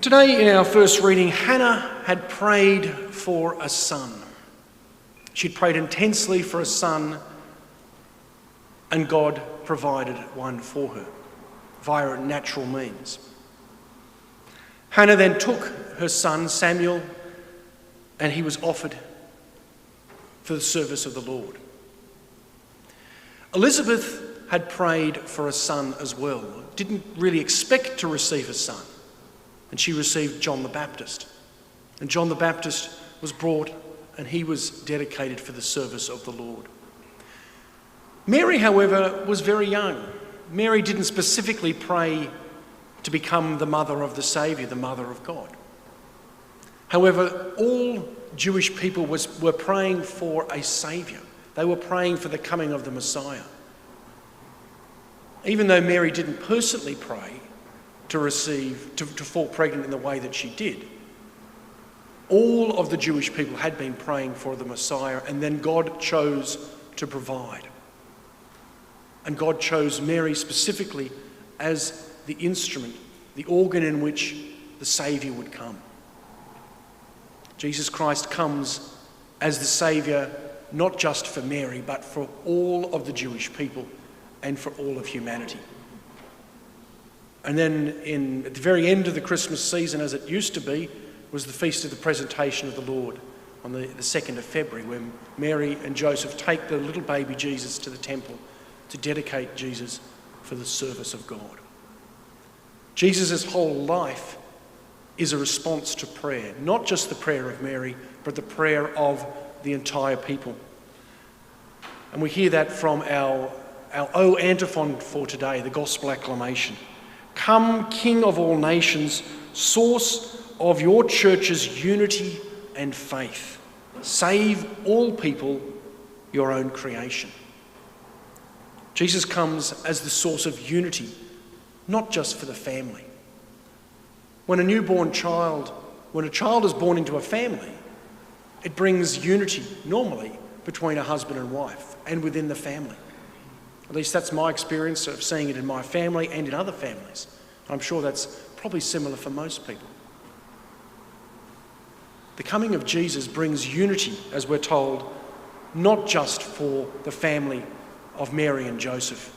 Today in our first reading, Hannah had prayed for a son. She'd prayed intensely for a son, and God provided one for her via natural means. Hannah then took her son Samuel, and he was offered for the service of the Lord. Elizabeth had prayed for a son as well, didn't really expect to receive a son, and she received John the Baptist. And John the Baptist was brought, and he was dedicated for the service of the Lord. Mary, however, was very young. Mary didn't specifically pray to become the mother of the Saviour, the mother of God. However, all Jewish people were praying for a Saviour. They were praying for the coming of the Messiah. Even though Mary didn't personally pray to fall pregnant in the way that she did, all of the Jewish people had been praying for the Messiah, and then God chose to provide. And God chose Mary specifically as the instrument, the organ in which the Saviour would come. Jesus Christ comes as the Saviour, not just for Mary, but for all of the Jewish people and for all of humanity. And then at the very end of the Christmas season, as it used to be, was the Feast of the Presentation of the Lord on the 2nd of February, when Mary and Joseph take the little baby Jesus to the temple to dedicate Jesus for the service of God. Jesus' whole life is a response to prayer, not just the prayer of Mary, but the prayer of the entire people. And we hear that from our O antiphon for today, the Gospel Acclamation. Come, King of all nations, source of your church's unity and faith. Save all people, your own creation. Jesus comes as the source of unity, not just for the family. When a child is born into a family, it brings unity, normally, between a husband and wife and within the family. At least that's my experience of seeing it in my family and in other families. I'm sure that's probably similar for most people. The coming of Jesus brings unity, as we're told, not just for the family of Mary and Joseph,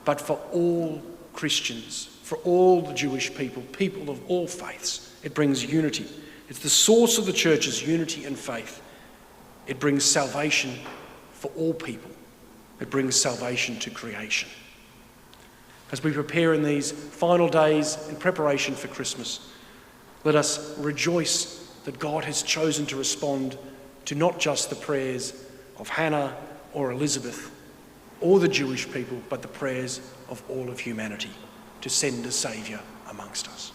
but for all Christians, for all the Jewish people, people of all faiths. It brings unity. It's the source of the church's unity and faith. It brings salvation for all people. It brings salvation to creation. As we prepare in these final days in preparation for Christmas, let us rejoice that God has chosen to respond to not just the prayers of Hannah or Elizabeth or the Jewish people, but the prayers of all of humanity to send a Saviour amongst us.